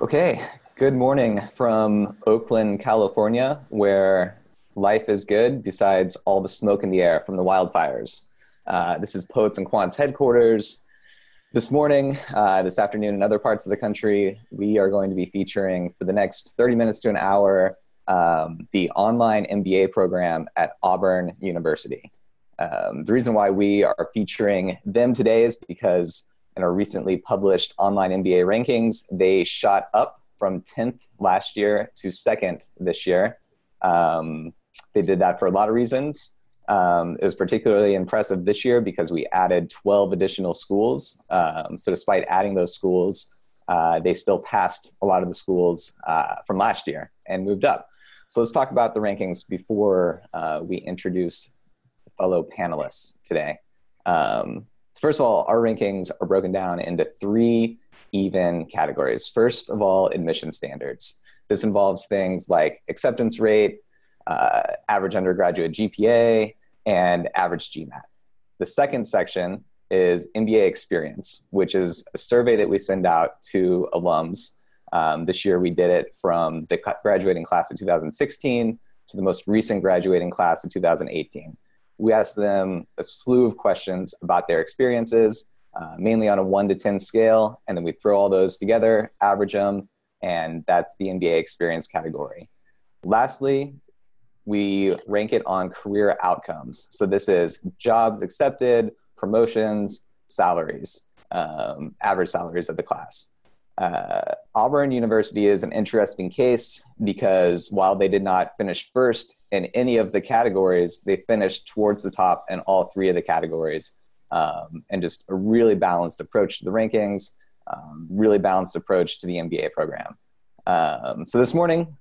Okay, good morning from Oakland, California, where life is good besides all the smoke in the air from the wildfires. This is Poets and Quants headquarters. This morning, this afternoon, in other parts of the country, we are going to be featuring for the next 30 minutes to an hour the online MBA program at Auburn University. The reason why we are featuring them today is because in our recently published online MBA rankings, they shot up from 10th last year to 2nd this year. They did that for a lot of reasons. It was particularly impressive this year because we added 12 additional schools. So despite adding those schools, they still passed a lot of the schools from last year and moved up. So let's talk about the rankings before we introduce fellow panelists today. First of all, our rankings are broken down into 3 even categories. First of all, admission standards. This involves things like acceptance rate, average undergraduate GPA, and average GMAT. The second section is MBA experience, which is a survey that we send out to alums. This year we did it from the graduating class of 2016 to the most recent graduating class of 2018. We asked them a slew of questions about their experiences, mainly on a 1 to 10 scale, and then we throw all those together, average them, and that's the MBA experience category. Lastly, we rank it on career outcomes. So this is jobs accepted, promotions, salaries, average salaries of the class. Auburn University is an interesting case because while they did not finish first in any of the categories, they finished towards the top in all 3 of the categories. And just a really balanced approach to the rankings, really balanced approach to the MBA program. So this morning,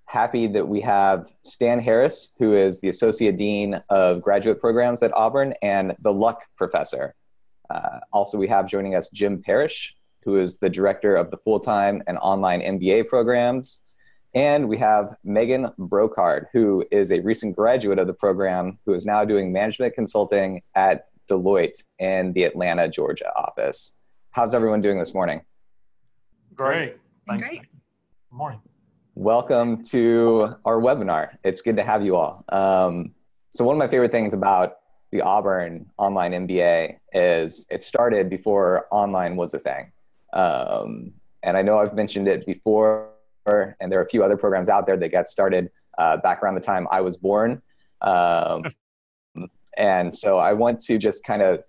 happy that we have Stan Harris, who is the Associate Dean of Graduate Programs at Auburn and the Luck Professor. Also, we have joining us Jim Parrish, who is the Director of the Full-Time and Online MBA Programs. And we have Megan Brocard, who is a recent graduate of the program, who is now doing management consulting at Deloitte in the Atlanta, Georgia office. How's everyone doing this morning? Great. Thanks. Great. Good morning. Welcome to our webinar. It's good to have you all. So one of my favorite things about the Auburn Online MBA is it started before online was a thing. And I know I've mentioned it before, and there are a few other programs out there that got started back around the time I was born. And so I want to just kind of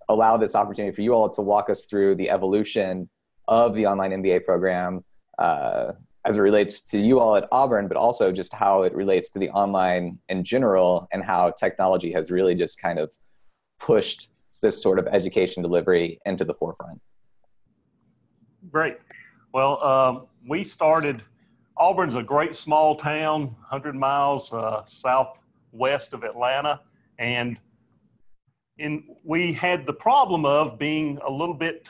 allow this opportunity for you all to walk us through the evolution of the online MBA program as it relates to you all at Auburn, but also just how it relates to the online in general and how technology has really just kind of pushed this sort of education delivery into the forefront. Great. Well, we started, Auburn's a great small town, 100 miles southwest of Atlanta. And we had the problem of being a little bit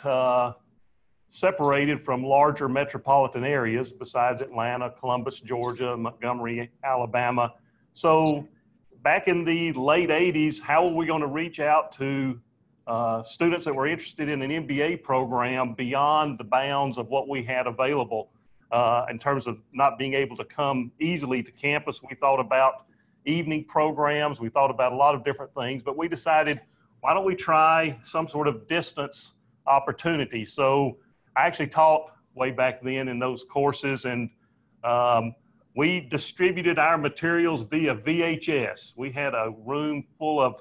separated from larger metropolitan areas besides Atlanta, Columbus, Georgia, Montgomery, Alabama. So back in the late 80s, how were we going to reach out to students that were interested in an MBA program beyond the bounds of what we had available in terms of not being able to come easily to campus? We thought about evening programs. We thought about a lot of different things, but we decided, why don't we try some sort of distance opportunity? So I actually taught way back then in those courses, and we distributed our materials via VHS. We had a room full of,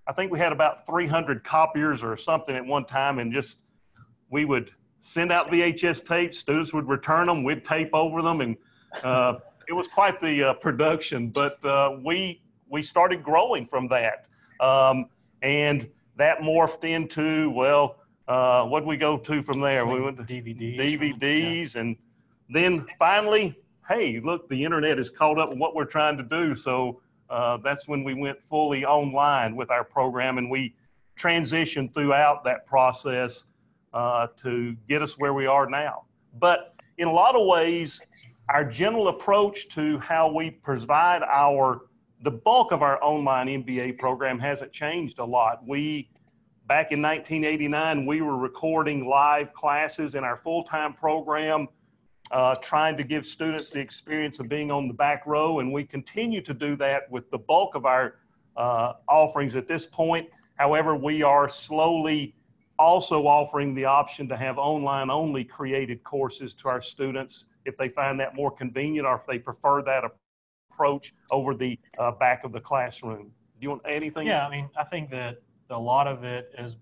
I think we had about 300 copiers or something at one time, and just, we would send out VHS tapes, students would return them, we'd tape over them, and it was quite the production, but we started growing from that. And that morphed into, well, what did we go to from there? We went to DVDs, yeah. And then finally, hey, look, the internet has caught up with what we're trying to do. So that's when we went fully online with our program, and we transitioned throughout that process to get us where we are now. But in a lot of ways, our general approach to how we provide the bulk of our online MBA program hasn't changed a lot. Back in 1989, we were recording live classes in our full-time program trying to give students the experience of being on the back row, and we continue to do that with the bulk of our offerings at this point. However, we are slowly also offering the option to have online only created courses to our students if they find that more convenient or if they prefer that approach over the back of the classroom. Do you want anything? Yeah, I mean, I think that a lot of it is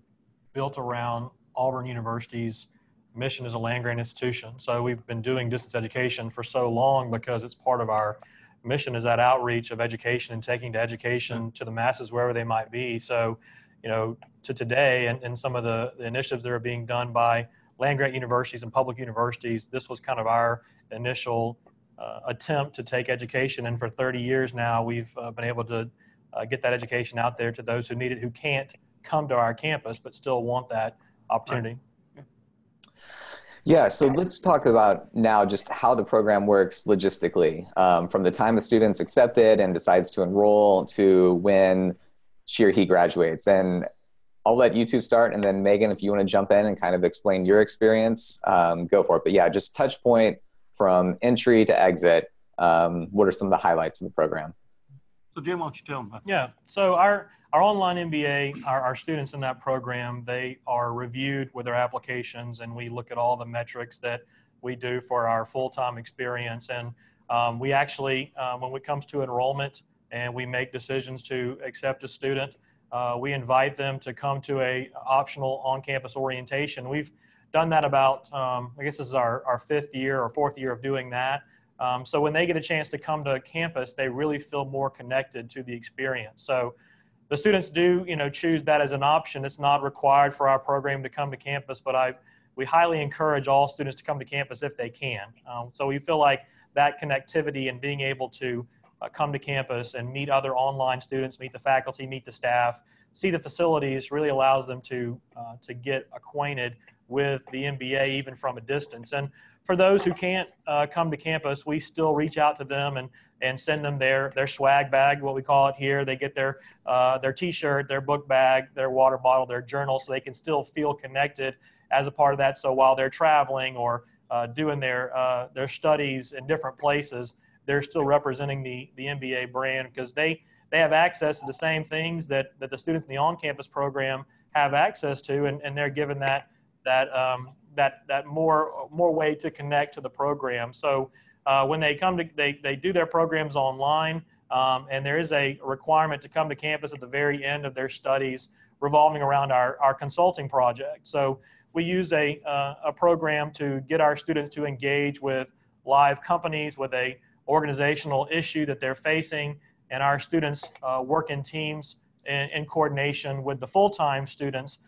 built around Auburn University's mission as a land-grant institution. So we've been doing distance education for so long because it's part of our mission, is that outreach of education and taking to education to the masses wherever they might be. So, you know, to today and some of the initiatives that are being done by land-grant universities and public universities, this was kind of our initial attempt to take education. And for 30 years now, we've been able to get that education out there to those who need it, who can't come to our campus, but still want that opportunity. Right. Yeah, so let's talk about now just how the program works logistically, from the time a student's accepted and decides to enroll to when she or he graduates. And I'll let you two start, and then Megan, if you want to jump in and kind of explain your experience, go for it. But yeah, just touch point from entry to exit. What are some of the highlights of the program? So Jim, why don't you tell them about that? Yeah, so our online MBA, our students in that program, they are reviewed with their applications, and we look at all the metrics that we do for our full-time experience. And we actually, when it comes to enrollment and we make decisions to accept a student, we invite them to come to a optional on-campus orientation. We've done that about, I guess this is our fifth year or fourth year of doing that. So when they get a chance to come to campus, they really feel more connected to the experience. So the students do, you know, choose that as an option. It's not required for our program to come to campus, but we highly encourage all students to come to campus if they can. So we feel like that connectivity and being able to come to campus and meet other online students, meet the faculty, meet the staff, see the facilities, really allows them to get acquainted with the MBA even from a distance. And for those who can't come to campus, we still reach out to them and send them their swag bag, what we call it here. They get their t-shirt, their book bag, their water bottle, their journal, so they can still feel connected as a part of that. So while they're traveling or doing their studies in different places, they're still representing the MBA brand, because they have access to the same things that the students in the on-campus program have access to, and they're given that more way to connect to the program. So when they come to, they do their programs online, and there is a requirement to come to campus at the very end of their studies, revolving around our consulting project. So we use a program to get our students to engage with live companies with a organizational issue that they're facing, and our students work in teams in coordination with the full-time students.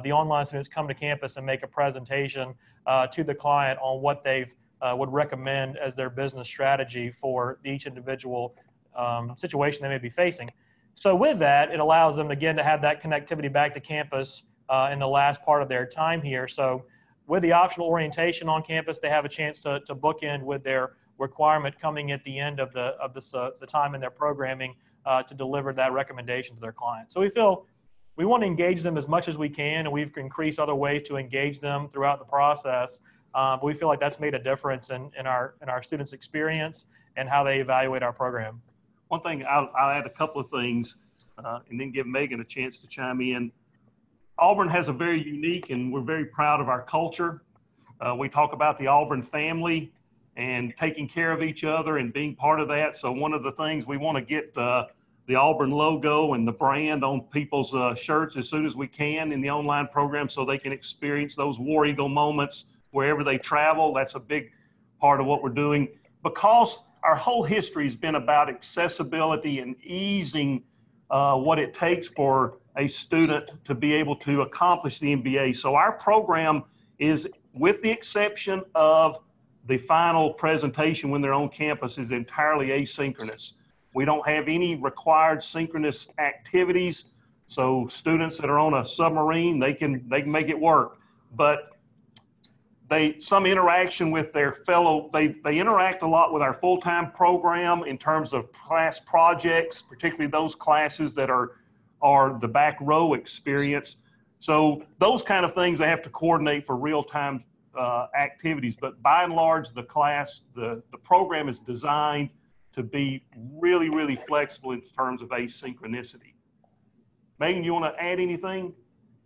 The online students come to campus and make a presentation to the client on what they would recommend as their business strategy for each individual situation they may be facing. So with that, it allows them, again, to have that connectivity back to campus in the last part of their time here. So with the optional orientation on campus, they have a chance to bookend with their requirement coming at the end of the time in their programming to deliver that recommendation to their client. So we feel we want to engage them as much as we can, and we've increased other ways to engage them throughout the process. But we feel like that's made a difference in our students' experience and how they evaluate our program. One thing, I'll add a couple of things and then give Megan a chance to chime in. Auburn has a very unique, and we're very proud of our culture. We talk about the Auburn family and taking care of each other and being part of that. So one of the things we want to get the Auburn logo and the brand on people's shirts as soon as we can in the online program, so they can experience those War Eagle moments wherever they travel. That's a big part of what we're doing, because our whole history has been about accessibility and easing what it takes for a student to be able to accomplish the MBA. So our program is, with the exception of the final presentation when they're on campus, is entirely asynchronous. We don't have any required synchronous activities. So students that are on a submarine, they can make it work. But some interaction with their fellow, they interact a lot with our full-time program in terms of class projects, particularly those classes that are the back row experience. So those kind of things they have to coordinate for real-time activities, but by and large, the program is designed to be really, really flexible in terms of asynchronicity. Megan, you want to add anything?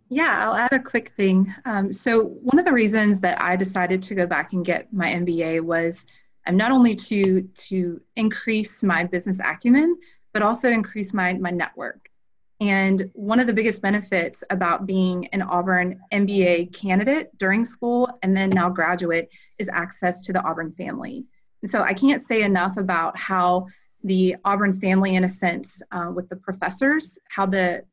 Yeah, I'll add a quick thing. So one of the reasons that I decided to go back and get my MBA was not only to increase my business acumen, but also increase my network. And one of the biggest benefits about being an Auburn MBA candidate during school and then now graduate is access to the Auburn family. And so I can't say enough about how the Auburn family, in a sense, with the professors, how the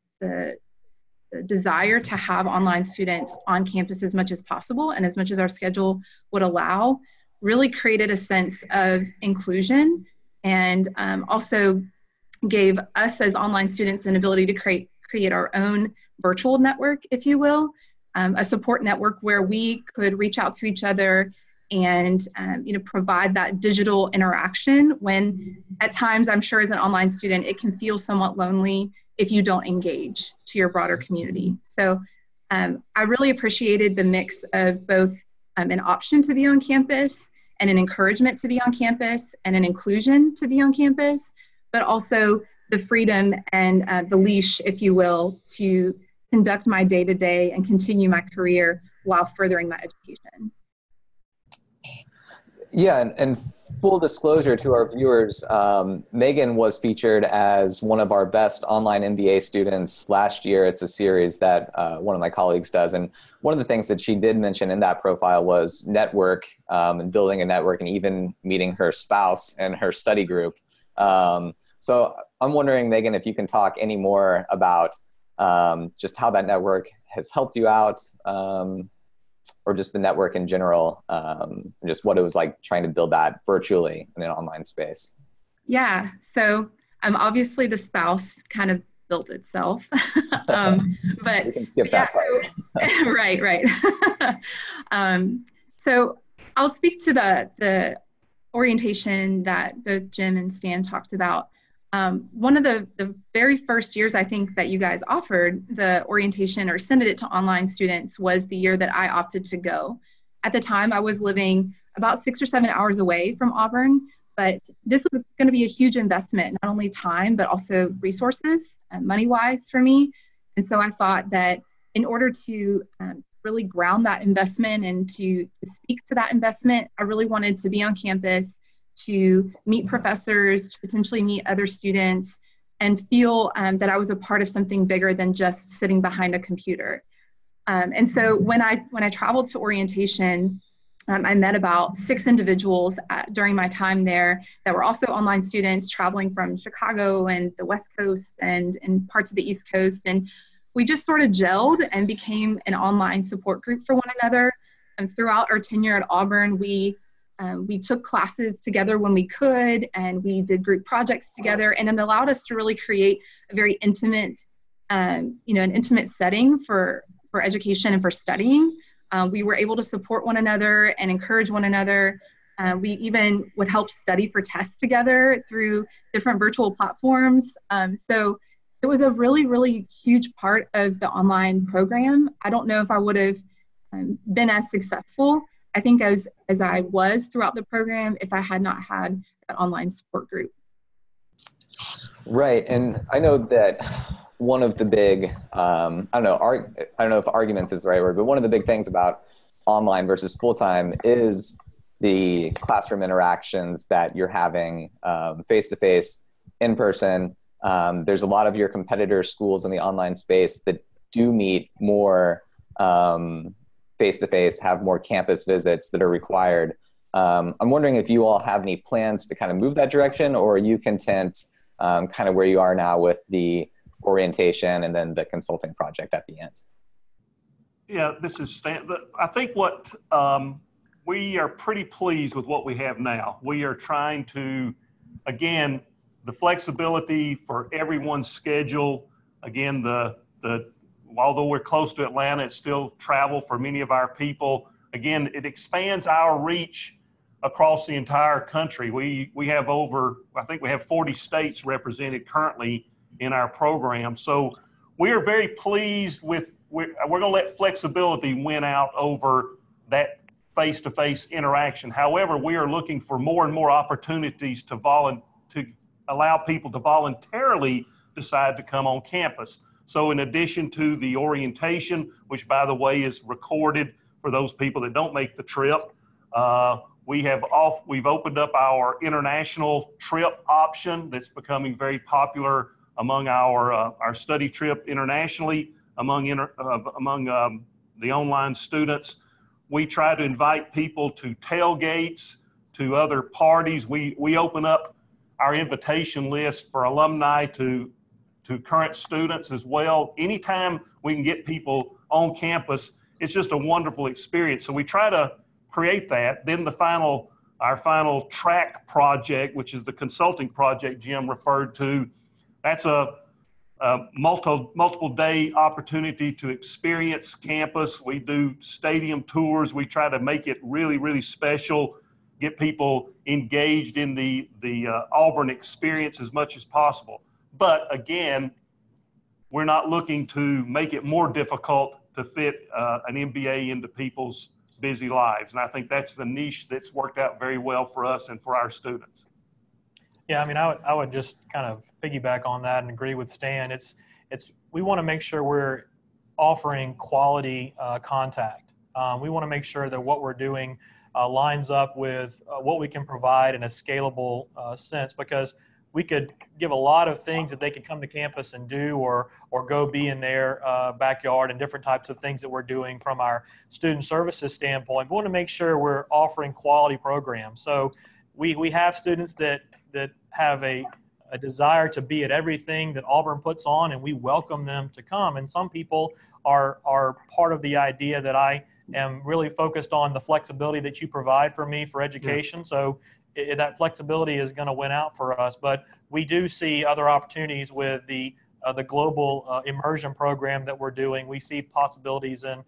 desire to have online students on campus as much as possible and as much as our schedule would allow, really created a sense of inclusion and also gave us as online students an ability to create our own virtual network, if you will, a support network where we could reach out to each other and provide that digital interaction when at times, I'm sure as an online student, it can feel somewhat lonely if you don't engage to your broader community. So I really appreciated the mix of both an option to be on campus and an encouragement to be on campus and an inclusion to be on campus, but also the freedom and the leash, if you will, to conduct my day-to-day and continue my career while furthering my education. Yeah, and full disclosure to our viewers, Megan was featured as one of our best online MBA students last year. It's a series that one of my colleagues does. And one of the things that she did mention in that profile was network and building a network and even meeting her spouse and her study group. So I'm wondering, Megan, if you can talk any more about just how that network has helped you out, or just the network in general, and just what it was like trying to build that virtually in an online space. Yeah, so obviously the spouse kind of built itself, but we can skip that part. So, right. So I'll speak to the orientation that both Jim and Stan talked about. One of the very first years I think that you guys offered the orientation or sent it to online students was the year that I opted to go. At the time, I was living about 6 or 7 hours away from Auburn, but this was going to be a huge investment, not only time, but also resources, money-wise for me. And so I thought that in order to really ground that investment and to speak to that investment, I really wanted to be on campus, to meet professors, to potentially meet other students, and feel that I was a part of something bigger than just sitting behind a computer. And so when I traveled to orientation, I met about 6 individuals during my time there that were also online students traveling from Chicago and the West Coast and parts of the East Coast. And we just sort of gelled and became an online support group for one another. And throughout our tenure at Auburn, we took classes together when we could, and we did group projects together, and it allowed us to really create a very intimate, an intimate setting for education and for studying. We were able to support one another and encourage one another. We even would help study for tests together through different virtual platforms. So it was a really, really huge part of the online program. I don't know if I would have been as successful, I think, as I was throughout the program if I had not had that online support group. Right, and I know that one of the big, I don't know if arguments is the right word, but one of the big things about online versus full-time is the classroom interactions that you're having face-to-face, in person. There's a lot of your competitor schools in the online space that do meet more face-to-face, have more campus visits that are required. I'm wondering if you all have any plans to kind of move that direction, or are you content kind of where you are now with the orientation and then the consulting project at the end? Yeah, this is Stan. I think what we are pretty pleased with what we have now. We are trying to, again, the flexibility for everyone's schedule. Again, although we're close to Atlanta, it's still travel for many of our people. Again, it expands our reach across the entire country. We have I think we have 40 states represented currently in our program. So we are very pleased with, we're going to let flexibility win out over that face-to-face interaction. However, we are looking for more and more opportunities to allow people to voluntarily decide to come on campus. So in addition to the orientation, which by the way is recorded for those people that don't make the trip, we've opened up our international trip option that's becoming very popular among our study trip internationally among the online students. We try to invite people to tailgates, to other parties. We open up our invitation list for alumni to current students as well. Anytime we can get people on campus, it's just a wonderful experience. So we try to create that. Then our final track project, which is the consulting project Jim referred to, that's a multiple day opportunity to experience campus. We do stadium tours. We try to make it really, really special, get people engaged in the Auburn experience as much as possible. But again, we're not looking to make it more difficult to fit an MBA into people's busy lives. And I think that's the niche that's worked out very well for us and for our students. Yeah, I mean, I would just kind of piggyback on that and agree with Stan. We want to make sure we're offering quality contact. We want to make sure that what we're doing lines up with what we can provide in a scalable sense, because we could give a lot of things that they could come to campus and do, or go be in their backyard, and different types of things that we're doing from our student services standpoint. We want to make sure we're offering quality programs. So we have students that have a desire to be at everything that Auburn puts on, and we welcome them to come. And some people are part of the idea that I am really focused on the flexibility that you provide for me for education. Yeah. So that flexibility is going to win out for us. But we do see other opportunities with the global immersion program that we're doing. We see possibilities in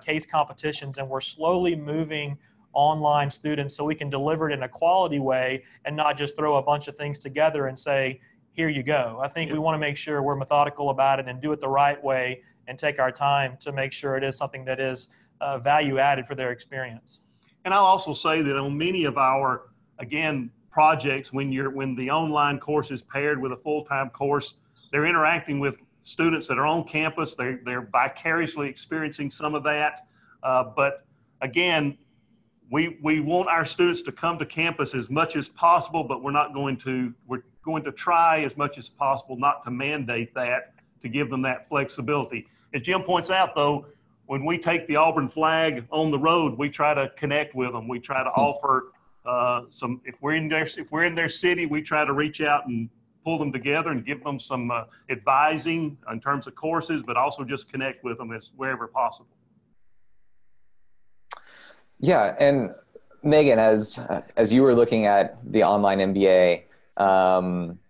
case competitions, and we're slowly moving online students so we can deliver it in a quality way and not just throw a bunch of things together and say, here you go. I think we want to make sure we're methodical about it and do it the right way and take our time to make sure it is something that is value added for their experience. And I'll also say that on many of our, again, projects, when the online course is paired with a full-time course, they're interacting with students that are on campus. They're vicariously experiencing some of that. But again, we want our students to come to campus as much as possible, but we're going to try as much as possible not to mandate that, to give them that flexibility. As Jim points out, though, when we take the Auburn flag on the road, we try to connect with them. We try to offer if we're in their city, we try to reach out and pull them together and give them some advising in terms of courses, but also just connect with them wherever possible. Yeah, and Megan, as you were looking at the online MBA,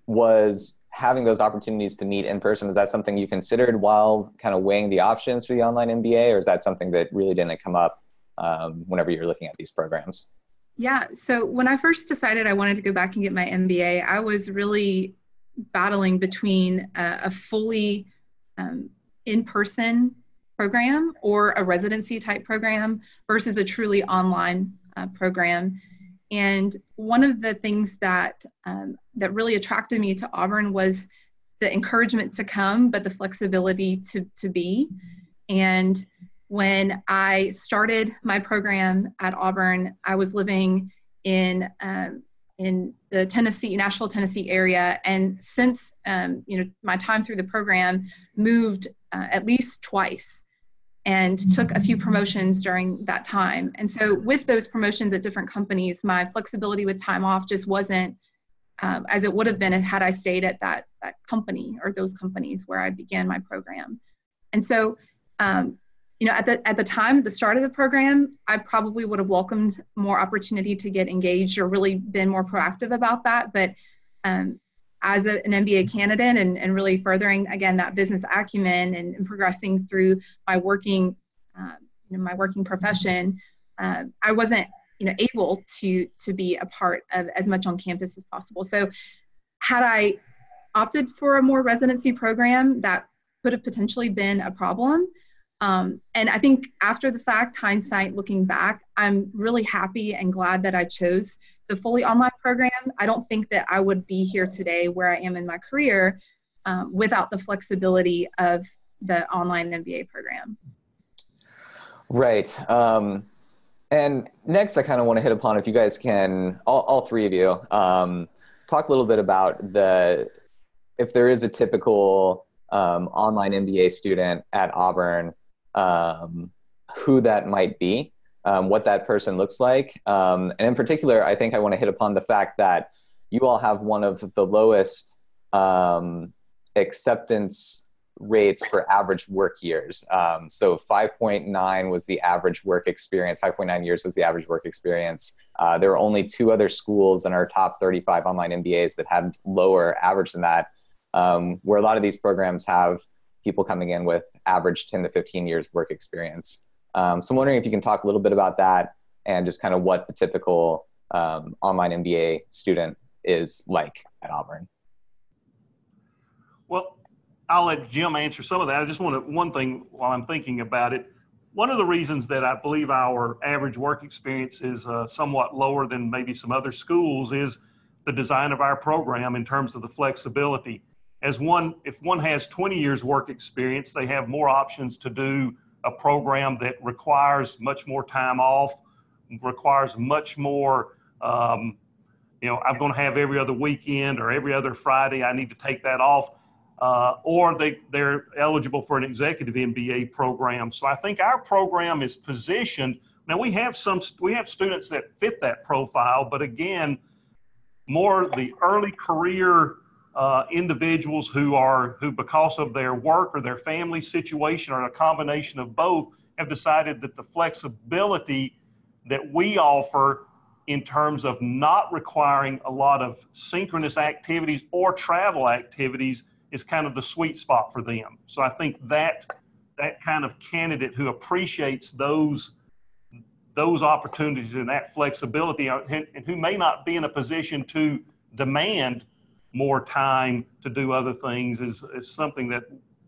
was having those opportunities to meet in person, is that something you considered while kind of weighing the options for the online MBA, or is that something that really didn't come up whenever you're looking at these programs? Yeah, so when I first decided I wanted to go back and get my MBA, I was really battling between a fully in-person program or a residency type program versus a truly online program. And one of the things that really attracted me to Auburn was the encouragement to come, but the flexibility to be. And when I started my program at Auburn, I was living in the Nashville, Tennessee area. And since my time through the program, moved at least twice and took a few promotions during that time. And so with those promotions at different companies, my flexibility with time off just wasn't as it would have been had I stayed at that company or those companies where I began my program. And so, at the time, the start of the program, I probably would have welcomed more opportunity to get engaged or really been more proactive about that. But as an MBA candidate and really furthering, again, that business acumen and progressing through my working profession, I wasn't, able to be a part of as much on campus as possible. So had I opted for a more residency program, that could have potentially been a problem. And I think after the fact, hindsight, looking back, I'm really happy and glad that I chose the fully online program. I don't think that I would be here today where I am in my career without the flexibility of the online MBA program. Right. And next, I kind of want to hit upon, if you guys can, all three of you, talk a little bit about if there is a typical online MBA student at Auburn, who that might be, what that person looks like. And in particular, I think I want to hit upon the fact that you all have one of the lowest acceptance rates for average work years. So 5.9 was the average work experience, 5.9 years was the average work experience. There were only 2 other schools in our top 35 online MBAs that had lower average than that, where a lot of these programs have people coming in with average 10 to 15 years work experience. So I'm wondering if you can talk a little bit about that and just kind of what the typical online MBA student is like at Auburn. Well, I'll let Jim answer some of that. I just want one thing while I'm thinking about it. One of the reasons that I believe our average work experience is somewhat lower than maybe some other schools is the design of our program in terms of the flexibility. If one has 20 years work experience, they have more options to do a program that requires much more time off, requires much more, I'm going to have every other weekend or every other Friday, I need to take that off. Or they're eligible for an executive MBA program. So I think our program is positioned. Now we have students that fit that profile, but again, more the early career individuals who because of their work or their family situation or a combination of both have decided that the flexibility that we offer in terms of not requiring a lot of synchronous activities or travel activities is kind of the sweet spot for them. So I think that kind of candidate who appreciates those opportunities and that flexibility and who may not be in a position to demand more time to do other things is something that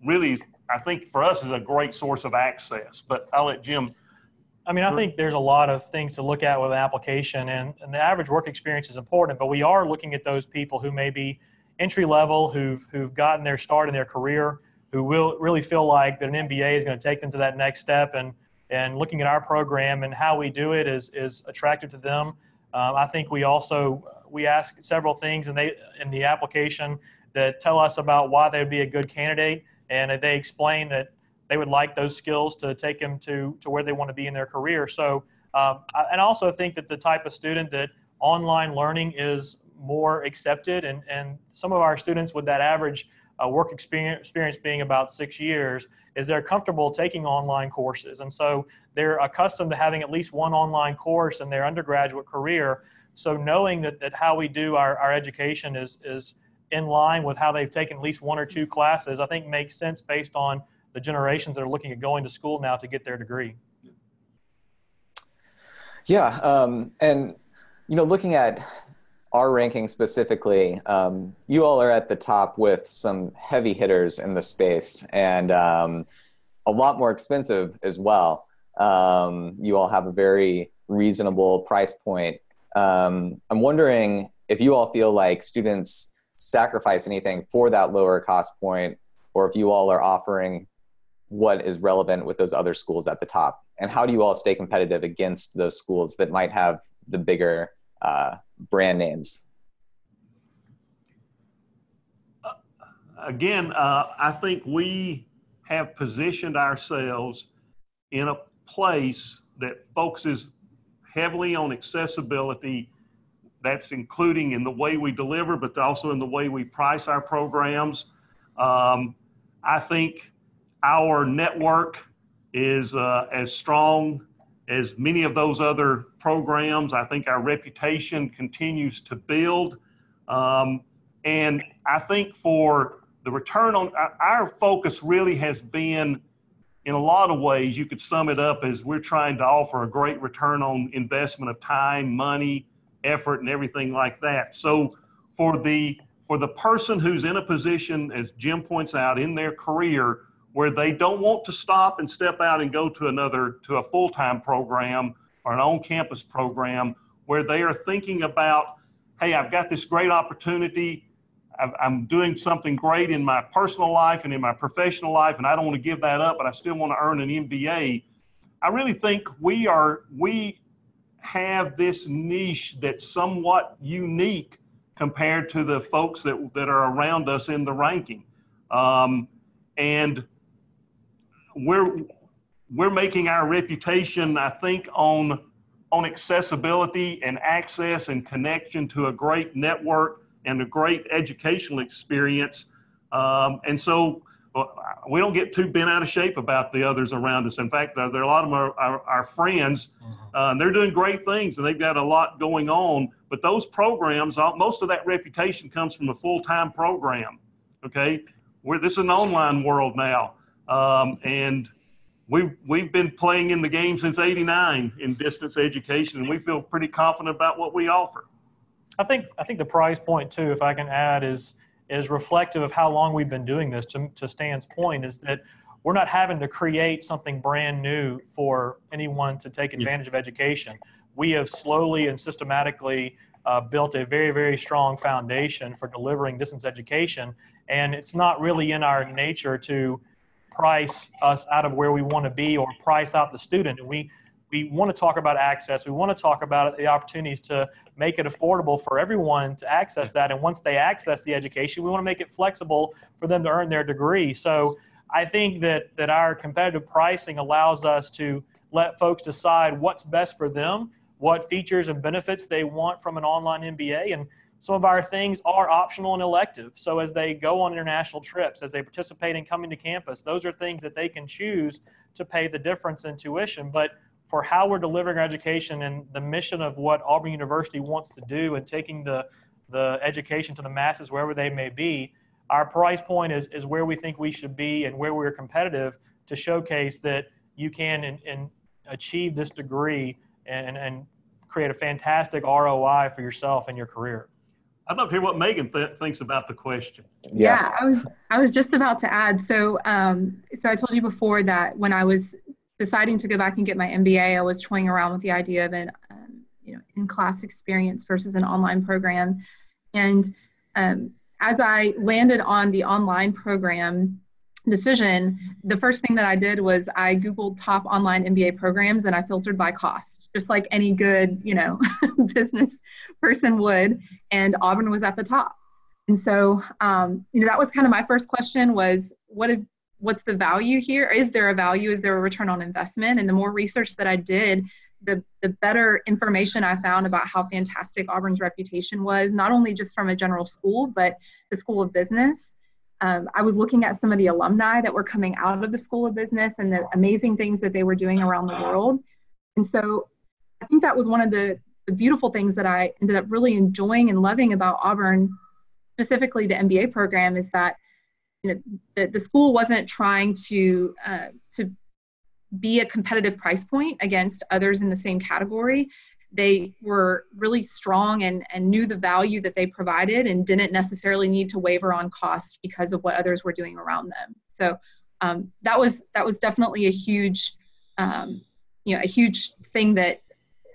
really, I think for us is a great source of access. But I'll let Jim. I mean, I think there's a lot of things to look at with an application, and the average work experience is important, but we are looking at those people who may be entry level, who've gotten their start in their career, who will really feel like that an MBA is going to take them to that next step, and looking at our program and how we do it is attractive to them. I think we ask several things in the application that tell us about why they would be a good candidate, and they explain that they would like those skills to take them to where they want to be in their career. So, and I also think that the type of student that online learning is more accepted, and some of our students with that average work experience being about 6 years is they're comfortable taking online courses, and so they're accustomed to having at least one online course in their undergraduate career. So knowing that how we do our education is in line with how they've taken at least 1 or 2 classes, I think makes sense based on the generations that are looking at going to school now to get their degree. Yeah, and looking at our ranking specifically, you all are at the top with some heavy hitters in the space, and a lot more expensive as well. You all have a very reasonable price point. I'm wondering if you all feel like students sacrifice anything for that lower cost point, or if you all are offering what is relevant with those other schools at the top, and how do you all stay competitive against those schools that might have the bigger brand names? Again, I think we have positioned ourselves in a place that focuses heavily on accessibility. That's including in the way we deliver, but also in the way we price our programs. I think our network is as strong as many of those other programs. I think our reputation continues to build. And I think for the return on our focus really has been, in a lot of ways, you could sum it up as we're trying to offer a great return on investment of time, money, effort, and everything like that. So for the person who's in a position, as Jim points out, in their career where they don't want to stop and step out and go to a full-time program or an on-campus program, where they are thinking about, hey, I've got this great opportunity. I'm doing something great in my personal life and in my professional life, and I don't want to give that up, but I still want to earn an MBA. I really think we have this niche that's somewhat unique compared to the folks that are around us in the ranking. And we're making our reputation, I think, on accessibility and access and connection to a great network and a great educational experience. And so we don't get too bent out of shape about the others around us. In fact, there are a lot of them are our friends. They're doing great things and they've got a lot going on. But those programs, most of that reputation comes from a full-time program. Okay, this is an online world now, and we've been playing in the game since '89 in distance education, and we feel pretty confident about what we offer. I think the price point too, if I can add, is reflective of how long we've been doing this. To Stan's point, is that we're not having to create something brand new for anyone to take advantage of education. We have slowly and systematically built a very, very strong foundation for delivering distance education, and it's not really in our nature to price us out of where we want to be or price out the student. And we want to talk about access. We want to talk about the opportunities to make it affordable for everyone to access that. And once they access the education, we want to make it flexible for them to earn their degree. So I think that our competitive pricing allows us to let folks decide what's best for them, what features and benefits they want from an online MBA. And some of our things are optional and elective. So as they go on international trips, as they participate in coming to campus, those are things that they can choose to pay the difference in tuition. But for how we're delivering our education and the mission of what Auburn University wants to do and taking the education to the masses wherever they may be, our price point is where we think we should be and where we're competitive to showcase that you can and achieve this degree and create a fantastic ROI for yourself and your career. I'd love to hear what Megan thinks about the question. Yeah, I was just about to add. So I told you before that when I was deciding to go back and get my MBA, I was toying around with the idea of an in-class experience versus an online program. And as I landed on the online program decision, the first thing that I did was I Googled top online MBA programs and I filtered by cost, just like any good, business person would. And Auburn was at the top. And so, that was kind of my first question was, what's the value here? Is there a value? Is there a return on investment? And the more research that I did, the better information I found about how fantastic Auburn's reputation was, not only just from a general school, but the School of Business. I was looking at some of the alumni that were coming out of the School of Business and the amazing things that they were doing around the world. And so I think that was one of the beautiful things that I ended up really enjoying and loving about Auburn, specifically the MBA program, is that the school wasn't trying to be a competitive price point against others in the same category. They were really strong and knew the value that they provided and didn't necessarily need to waver on cost because of what others were doing around them. So that was definitely a huge thing that,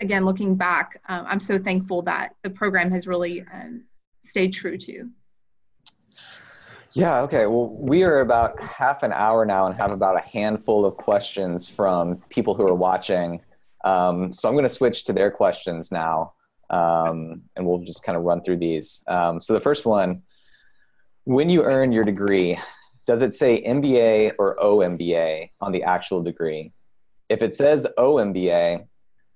again, looking back, I'm so thankful that the program has really stayed true to. Yeah, okay. Well, we are about half an hour now and have about a handful of questions from people who are watching. So I'm going to switch to their questions now, and we'll just kind of run through these. So the first one, when you earn your degree, does it say MBA or OMBA on the actual degree? If it says OMBA,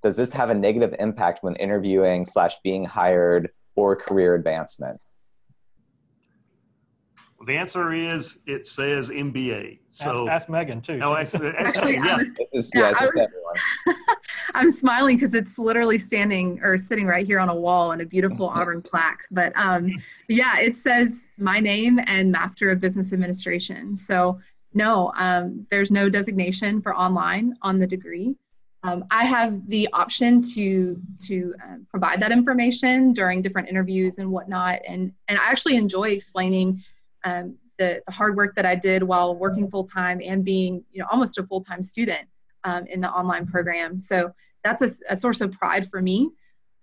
does this have a negative impact when interviewing / being hired or career advancement? The answer is it says MBA. So ask Megan too. No, Actually, everyone. I'm smiling because it's literally sitting right here on a wall in a beautiful Auburn plaque. But yeah, it says my name and Master of Business Administration. So no, there's no designation for online on the degree. I have the option to provide that information during different interviews and whatnot. And I actually enjoy explaining the hard work that I did while working full-time and being, almost a full-time student in the online program. So that's a source of pride for me.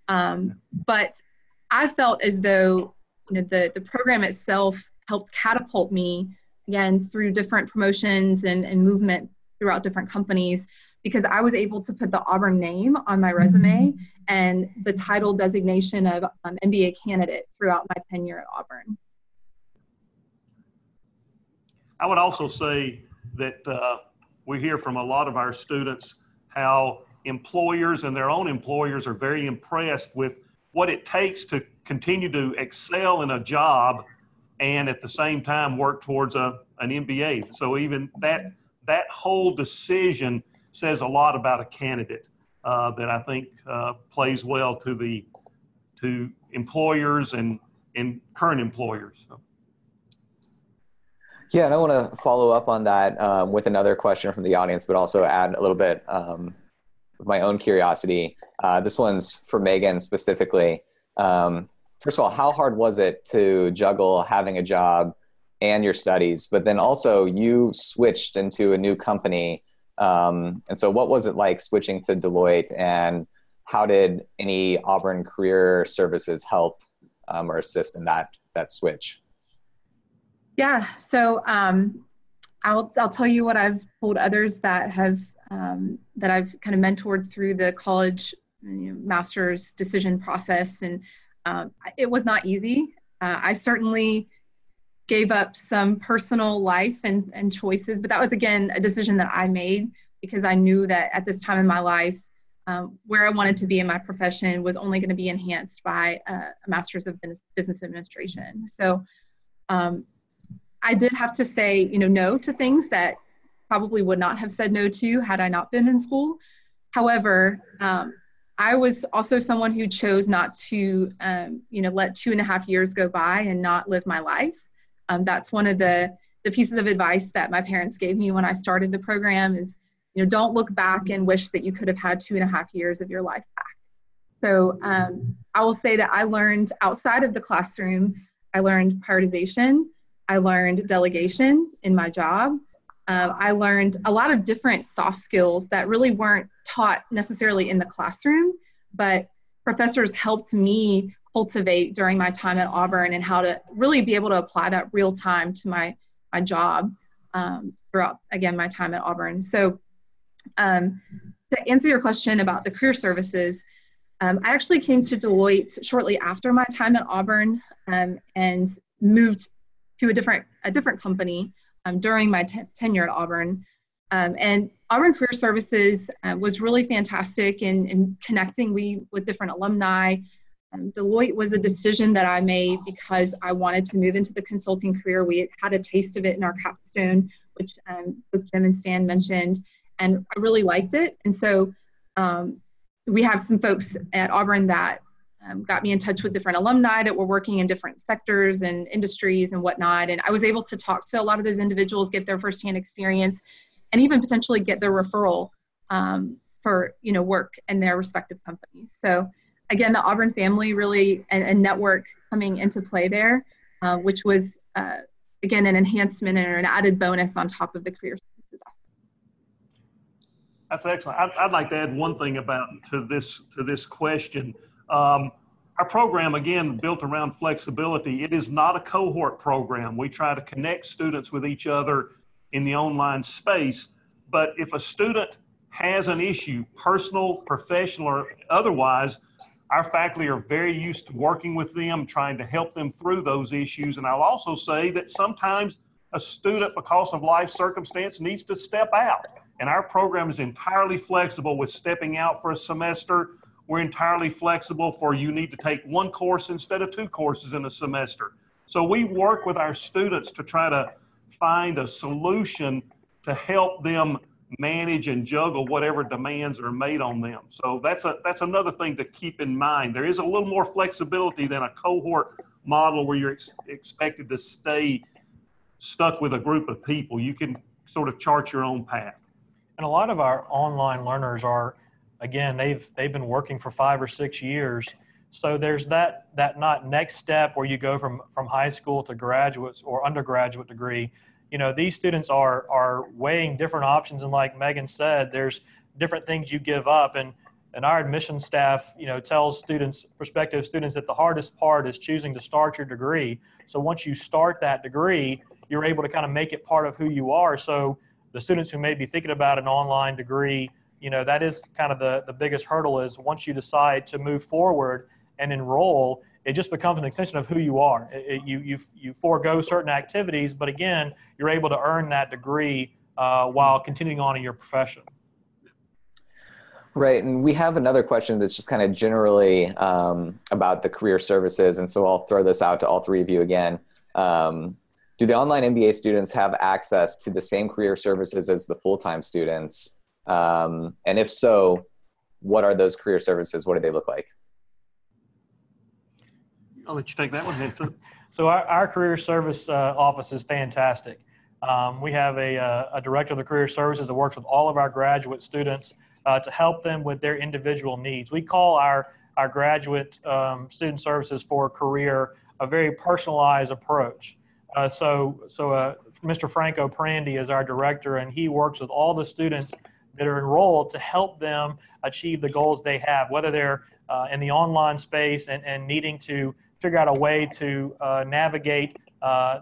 But I felt as though, the program itself helped catapult me, again, through different promotions and movement throughout different companies, because I was able to put the Auburn name on my resume and the title designation of MBA candidate throughout my tenure at Auburn. I would also say that we hear from a lot of our students how employers and their own employers are very impressed with what it takes to continue to excel in a job and at the same time work towards an MBA. So even that whole decision says a lot about a candidate that I think plays well to employers and current employers. So. Yeah, and I want to follow up on that with another question from the audience, but also add a little bit of my own curiosity. This one's for Megan specifically. First of all, how hard was it to juggle having a job and your studies, but then also you switched into a new company. And so what was it like switching to Deloitte, and how did any Auburn Career Services help or assist in that switch? Yeah, so I'll tell you what I've told others that have that I've kind of mentored through the college master's decision process, and it was not easy. I certainly gave up some personal life and choices, but that was, again, a decision that I made because I knew that at this time in my life, where I wanted to be in my profession was only going to be enhanced by a master's of business administration. So I did have to say, no to things that probably would not have said no to had I not been in school. However, I was also someone who chose not to, let 2.5 years go by and not live my life. That's one of the pieces of advice that my parents gave me when I started the program is, don't look back and wish that you could have had 2.5 years of your life back. So I will say that I learned outside of the classroom, I learned prioritization. I learned delegation in my job. I learned a lot of different soft skills that really weren't taught necessarily in the classroom, but professors helped me cultivate during my time at Auburn and how to really be able to apply that real time to my job throughout, again, my time at Auburn. So to answer your question about the career services, I actually came to Deloitte shortly after my time at Auburn and moved to a different company during my tenure at Auburn. And Auburn Career Services was really fantastic in connecting with different alumni. Deloitte was a decision that I made because I wanted to move into the consulting career. We had a taste of it in our capstone, which both Jim and Stan mentioned, and I really liked it. And so we have some folks at Auburn that got me in touch with different alumni that were working in different sectors and industries and whatnot. And I was able to talk to a lot of those individuals, get their firsthand experience, and even potentially get their referral for work in their respective companies. So again, the Auburn family really and network coming into play there, which was again an enhancement or an added bonus on top of the career services. That's excellent. I'd like to add one thing to this question. Our program, again, built around flexibility. It is not a cohort program. We try to connect students with each other in the online space. But if a student has an issue, personal, professional, or otherwise, our faculty are very used to working with them, trying to help them through those issues. And I'll also say that sometimes a student, because of life circumstance, needs to step out. And our program is entirely flexible with stepping out for a semester. We're entirely flexible for you need to take one course instead of 2 courses in a semester. So we work with our students to try to find a solution to help them manage and juggle whatever demands are made on them. So that's another thing to keep in mind. There is a little more flexibility than a cohort model where you're expected to stay stuck with a group of people. You can sort of chart your own path. And a lot of our online learners are, again, they've been working for 5 or 6 years. So there's that not next step where you go from high school to graduate or undergraduate degree. You know, these students are weighing different options, and like Megan said, there's different things you give up. And our admissions staff, you know, tells students, prospective students, that the hardest part is choosing to start your degree. So once you start that degree, you're able to kind of make it part of who you are. So the students who may be thinking about an online degree, you know, that is kind of the biggest hurdle, is once you decide to move forward and enroll, it just becomes an extension of who you are. You forego certain activities, but again, you're able to earn that degree while continuing on in your profession. Right, and we have another question that's just kind of generally about the career services, and so I'll throw this out to all three of you again. Do the online MBA students have access to the same career services as the full-time students? And if so, what are those career services? What do they look like? I'll let you take that one. So our career service office is fantastic. We have a director of the career services that works with all of our graduate students to help them with their individual needs. We call our graduate student services for career a very personalized approach. So Mr. Franco Prandy is our director, and he works with all the students that are enrolled to help them achieve the goals they have, whether they're in the online space and needing to figure out a way to navigate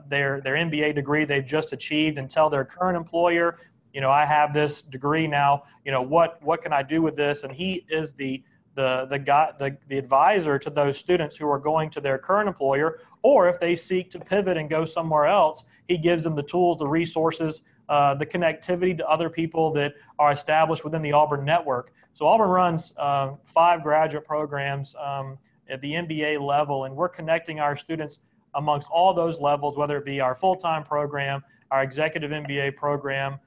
their MBA degree they've just achieved and tell their current employer, you know, I have this degree now, you know, what can I do with this? And he is the advisor to those students who are going to their current employer, or if they seek to pivot and go somewhere else, he gives them the tools, the resources, the connectivity to other people that are established within the Auburn network. So Auburn runs 5 graduate programs at the MBA level, and we're connecting our students amongst all those levels, whether it be our full-time program, our executive MBA program,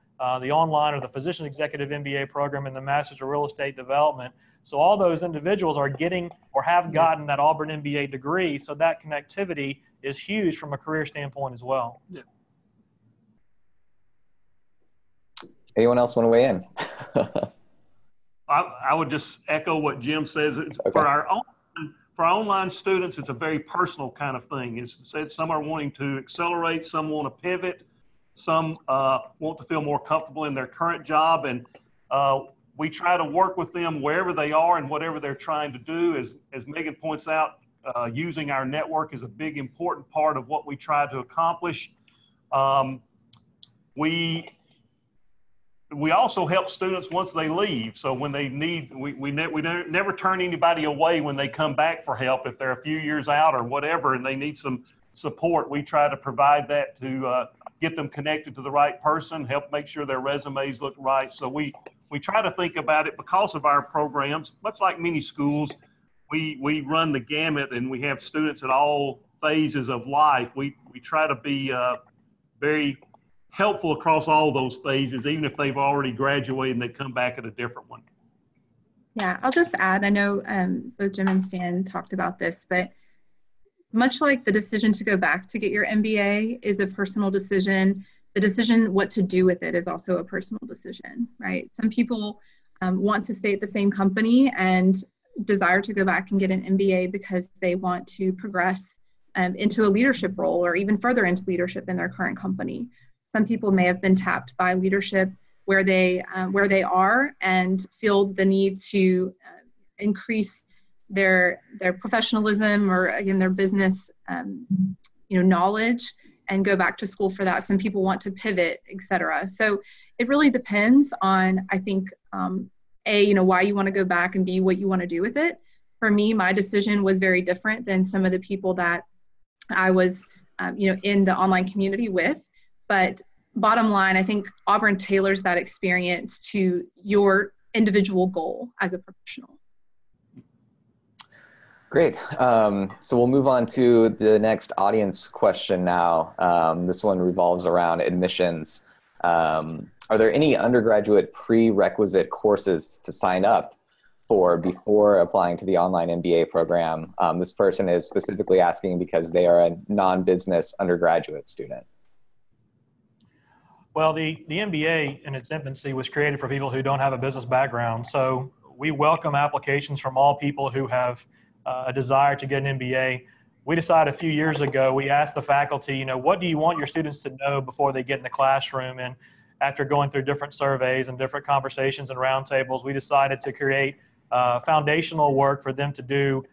the online or the physician executive MBA program, and the Master's of Real Estate Development. So all those individuals are getting or have gotten that Auburn MBA degree, so that connectivity is huge from a career standpoint as well. Yeah. Anyone else want to weigh in? I would just echo what Jim says. Okay. For our online students, it's a very personal kind of thing. It's said some are wanting to accelerate, some want to pivot, some want to feel more comfortable in their current job, and we try to work with them wherever they are and whatever they're trying to do. As Megan points out, using our network is a big important part of what we try to accomplish. We also help students once they leave. So when they need, we never turn anybody away when they come back for help. If they're a few years out or whatever and they need some support, we try to provide that to get them connected to the right person, help make sure their resumes look right. So we try to think about it because of our programs, much like many schools. We run the gamut and we have students at all phases of life. We try to be very helpful across all those phases, even if they've already graduated and they come back at a different one. Yeah, I'll just add, I know both Jim and Stan talked about this, but much like the decision to go back to get your MBA is a personal decision, the decision what to do with it is also a personal decision, right? Some people want to stay at the same company and desire to go back and get an MBA because they want to progress into a leadership role or even further into leadership in their current company. Some people may have been tapped by leadership where they are and feel the need to increase their professionalism or again their business knowledge and go back to school for that. Some people want to pivot, etc. So it really depends on, I think, A, why you want to go back, and B, what you want to do with it. For me, my decision was very different than some of the people that I was in the online community with. But bottom line, I think Auburn tailors that experience to your individual goal as a professional. Great. So we'll move on to the next audience question now. This one revolves around admissions. Are there any undergraduate prerequisite courses to sign up for before applying to the online MBA program? This person is specifically asking because they are a non-business undergraduate student. Well, the MBA in its infancy was created for people who don't have a business background. So we welcome applications from all people who have a desire to get an MBA, we decided a few years ago, we asked the faculty, what do you want your students to know before they get in the classroom? And after going through different surveys and different conversations and roundtables, we decided to create foundational work for them to do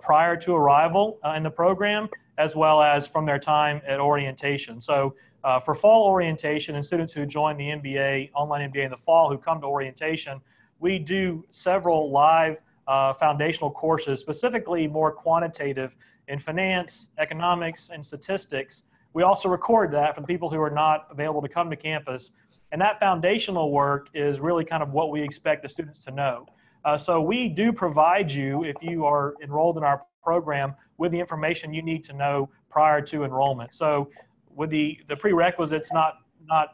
prior to arrival in the program, as well as from their time at orientation. So for fall orientation and students who join the MBA, online MBA in the fall who come to orientation, we do several live foundational courses, specifically more quantitative in finance, economics, and statistics. We also record that for the people who are not available to come to campus. And that foundational work is really kind of what we expect the students to know. So we do provide you, if you are enrolled in our program, with the information you need to know prior to enrollment. So with the prerequisites not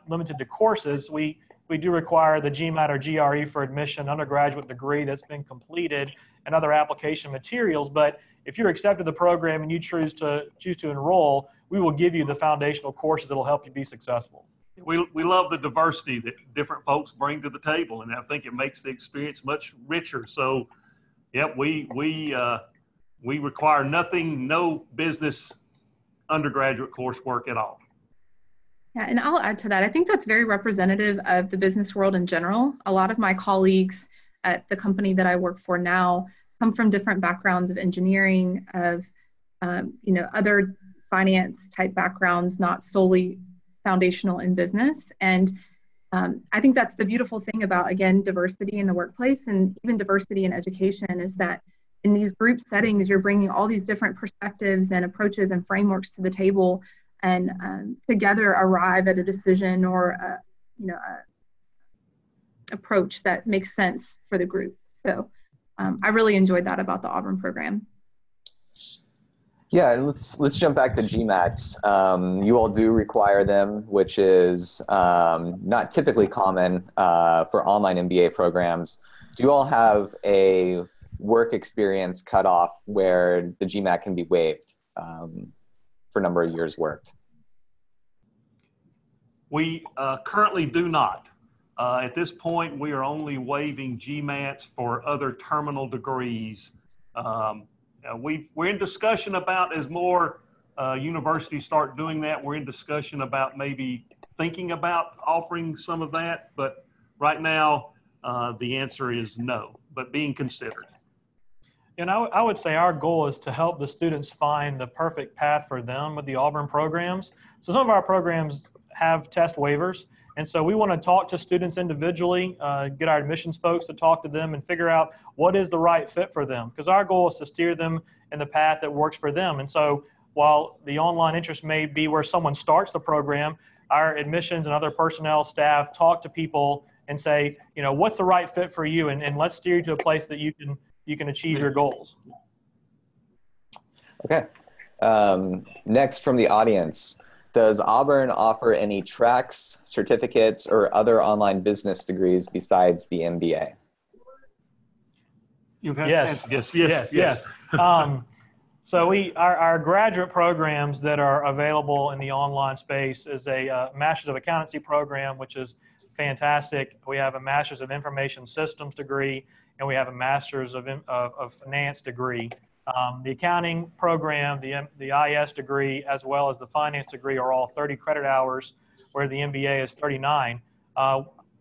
limited to courses, we do require the GMAT or GRE for admission, undergraduate degree that's been completed, and other application materials. But if you're accepted to the program and you choose to enroll, we will give you the foundational courses that will help you be successful. We love the diversity that different folks bring to the table, and I think it makes the experience much richer. So, yep, we require no business undergraduate coursework at all. Yeah, and I'll add to that. I think that's very representative of the business world in general. A lot of my colleagues at the company that I work for now come from different backgrounds of engineering, of other finance type backgrounds, not solely foundational in business. And I think that's the beautiful thing about, again, diversity in the workplace and even diversity in education, is that in these group settings, you're bringing all these different perspectives and approaches and frameworks to the table, and together arrive at a decision or a approach that makes sense for the group. So I really enjoyed that about the Auburn program. Yeah, and let's jump back to GMATs. You all do require them, which is not typically common for online MBA programs. Do you all have a work experience cutoff where the GMAT can be waived for a number of years worked? We currently do not. At this point, we are only waiving GMATs for other terminal degrees. We're in discussion about, as more universities start doing that, we're in discussion about maybe thinking about offering some of that. But right now, the answer is no, but being considered. And I would say our goal is to help the students find the perfect path for them with the Auburn programs. So some of our programs have test waivers. And so we want to talk to students individually, get our admissions folks to talk to them and figure out what is the right fit for them. Because our goal is to steer them in the path that works for them. And so while the online interest may be where someone starts the program, our admissions and other personnel staff talk to people and say, what's the right fit for you? And let's steer you to a place that you can achieve your goals. Okay. Next from the audience. Does Auburn offer any tracks, certificates, or other online business degrees besides the MBA? Yes. So our graduate programs that are available in the online space is a Master's of Accountancy program, which is fantastic. We have a Master's of Information Systems degree, and we have a Master's of Finance degree. The accounting program, the IS degree, as well as the finance degree are all 30 credit hours, where the MBA is 39.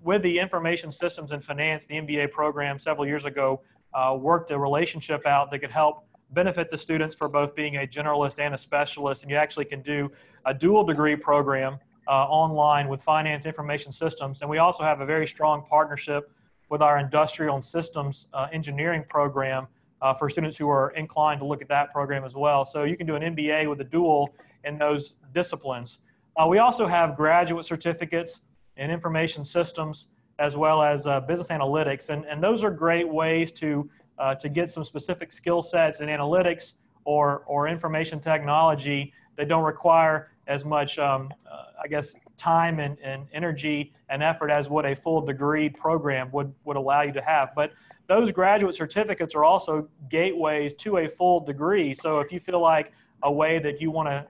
With the information systems and finance, the MBA program several years ago worked a relationship out that could help benefit the students for both being a generalist and a specialist. And you actually can do a dual degree program online with finance information systems. And we also have a very strong partnership with our industrial and systems engineering program for students who are inclined to look at that program as well. So you can do an MBA with a dual in those disciplines. We also have graduate certificates in information systems as well as business analytics. And those are great ways to get some specific skill sets in analytics or information technology that don't require as much, time and energy and effort as what a full degree program would allow you to have. But those graduate certificates are also gateways to a full degree. So if you feel like a way that you want to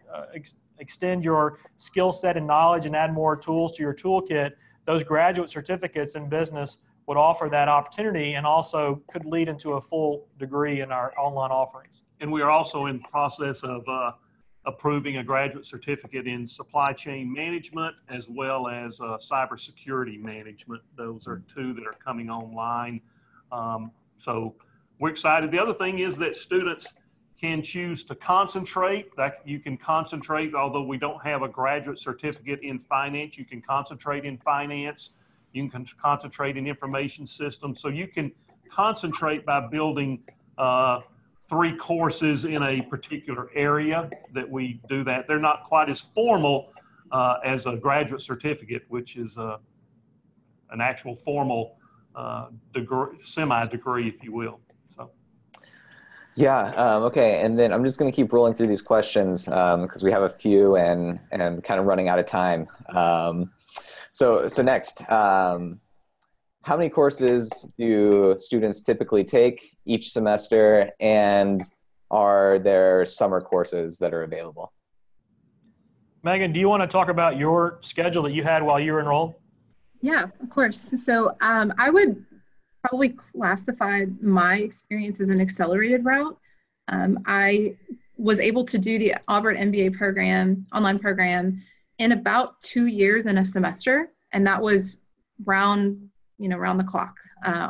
extend your skill set and knowledge and add more tools to your toolkit, those graduate certificates in business would offer that opportunity and also could lead into a full degree in our online offerings. And we are also in the process of approving a graduate certificate in supply chain management as well as cybersecurity management. Those are two that are coming online. So we're excited. The other thing is that students can choose to concentrate. That you can concentrate, although we don't have a graduate certificate in finance, you can concentrate in finance. You can concentrate in information systems. So you can concentrate by building 3 courses in a particular area that we do that. They're not quite as formal as a graduate certificate, which is an actual formal degree, semi-degree, if you will. So. Yeah, okay, and then I'm just going to keep rolling through these questions because we have a few and kind of running out of time. So next, how many courses do students typically take each semester, and are there summer courses that are available? Megan, do you want to talk about your schedule that you had while you were enrolled? Yeah, of course. So I would probably classify my experience as an accelerated route. I was able to do the Auburn MBA program, online program, in about 2 years in a semester, and that was round the clock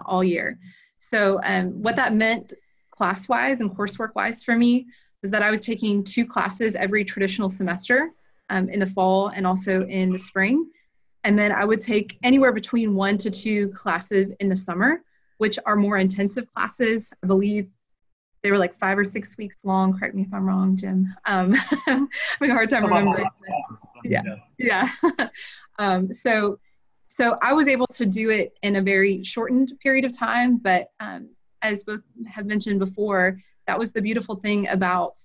all year. So what that meant class-wise and coursework-wise for me was that I was taking 2 classes every traditional semester in the fall and also in the spring. And then I would take anywhere between 1 to 2 classes in the summer, which are more intensive classes. I believe they were like 5 or 6 weeks long. Correct me if I'm wrong, Jim. I'm having a hard time remembering. Yeah. So I was able to do it in a very shortened period of time, but as both have mentioned before, that was the beautiful thing about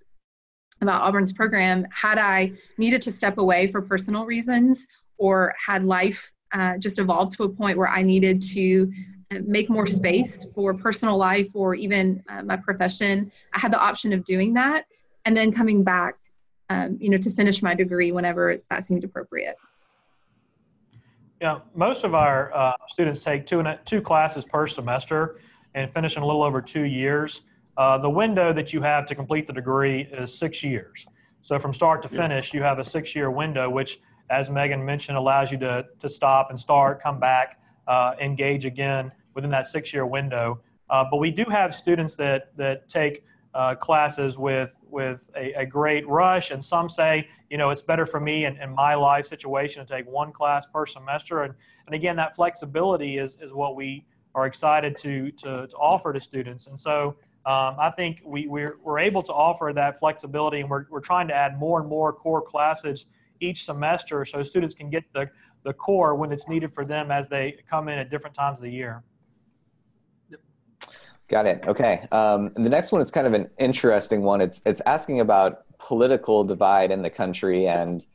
Auburn's program. Had I needed to step away for personal reasons, or had life just evolved to a point where I needed to make more space for personal life or even my profession, I had the option of doing that and then coming back, to finish my degree whenever that seemed appropriate. Yeah, most of our students take 2 classes per semester and finish in a little over 2 years. The window that you have to complete the degree is 6 years. So from start to finish, you have a 6-year window, which, as Megan mentioned, allows you to stop and start, come back, engage again within that 6-year window. But we do have students that take classes with a great rush, and some say, it's better for me in my life situation to take 1 class per semester. And again, that flexibility is what we are excited to offer to students. And so I think we're able to offer that flexibility, and we're trying to add more and more core classes each semester so students can get the core when it's needed for them as they come in at different times of the year. Got it. Okay. And the next one is kind of an interesting one. It's asking about political divide in the country and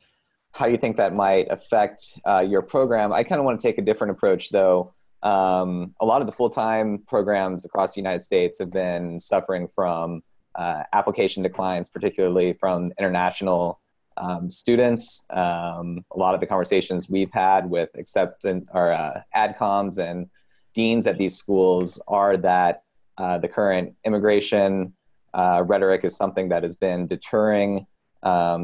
how you think that might affect your program. I kind of want to take a different approach, though. A lot of the full-time programs across the United States have been suffering from application declines, particularly from international students. A lot of the conversations we've had with adcoms and deans at these schools are that the current immigration rhetoric is something that has been deterring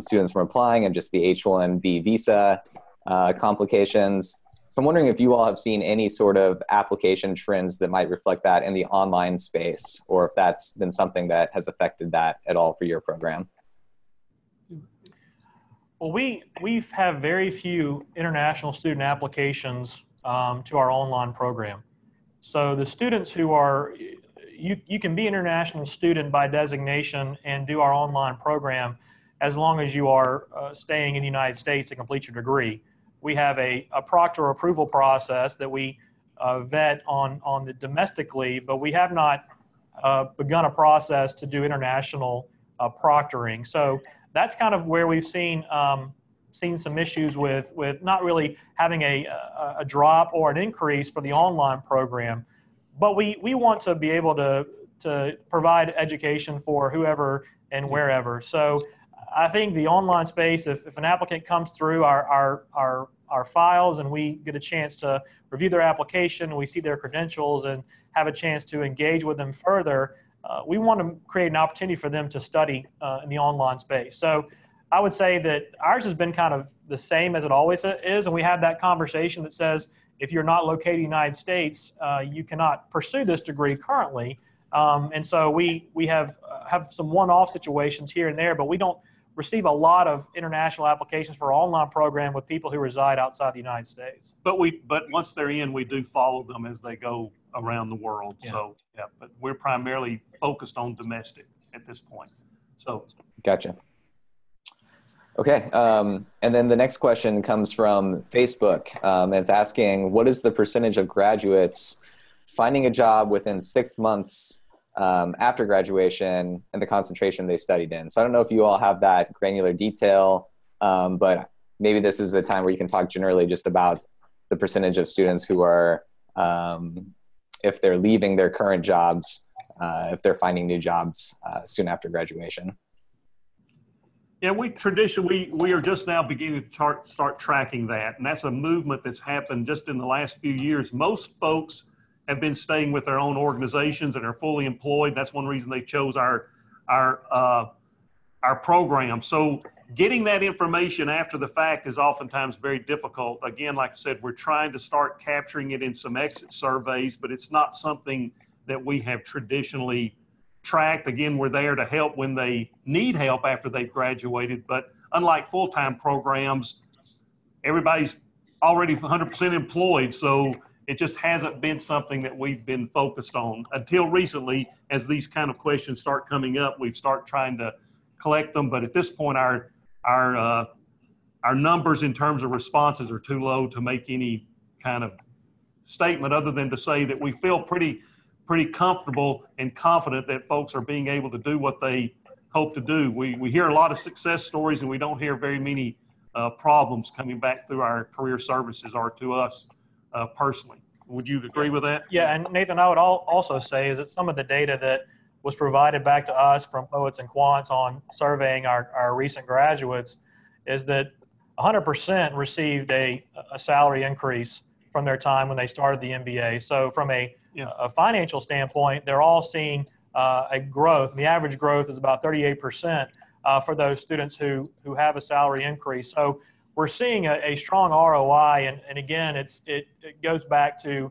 students from applying, and just the H-1B visa complications. So I'm wondering if you all have seen any sort of application trends that might reflect that in the online space, or if that's been something that has affected that at all for your program. Well, we have very few international student applications to our online program. So the students who are, you can be an international student by designation and do our online program as long as you are staying in the United States to complete your degree. We have a proctor approval process that we vet on the domestically, but we have not begun a process to do international proctoring. So that's kind of where we've seen some issues with not really having a drop or an increase for the online program. But we want to be able to provide education for whoever and wherever. So I think the online space, if an applicant comes through our our files and we get a chance to review their application, we see their credentials and have a chance to engage with them further, we want to create an opportunity for them to study in the online space. So I would say that ours has been kind of the same as it always is, and we have that conversation that says if you're not located in the United States, you cannot pursue this degree currently. And so we have some one-off situations here and there, but we don't receive a lot of international applications for our online program with people who reside outside the United States. But once they're in, we do follow them as they go around the world. Yeah. So yeah, but we're primarily focused on domestic at this point. So gotcha. Okay, and then the next question comes from Facebook. It's asking, what is the percentage of graduates finding a job within 6 months after graduation and the concentration they studied in? So I don't know if you all have that granular detail, but maybe this is a time where you can talk generally just about the percentage of students who are, if they're leaving their current jobs, if they're finding new jobs soon after graduation. Yeah, we are just now beginning to start tracking that, and that's a movement that's happened just in the last few years. Most folks have been staying with their own organizations and are fully employed. That's one reason they chose our program. So getting that information after the fact is oftentimes very difficult. Again, like I said, we're trying to start capturing it in some exit surveys, but it's not something that we have traditionally tracked. Again, we're there to help when they need help after they've graduated, but unlike full-time programs, everybody's already 100% employed, so it just hasn't been something that we've been focused on until recently. As these kind of questions start coming up, we've started trying to collect them, but at this point our numbers in terms of responses are too low to make any kind of statement other than to say that we feel pretty comfortable and confident that folks are being able to do what they hope to do. We hear a lot of success stories and we don't hear very many problems coming back through our career services or to us personally. Would you agree with that? Yeah, and Nathan, I would also say is that some of the data that was provided back to us from Poets and Quants on surveying our recent graduates is that 100% received a salary increase from their time when they started the MBA. So from a financial standpoint, they're all seeing a growth. The average growth is about 38% for those students who have a salary increase. So we're seeing a strong ROI, and again, it goes back to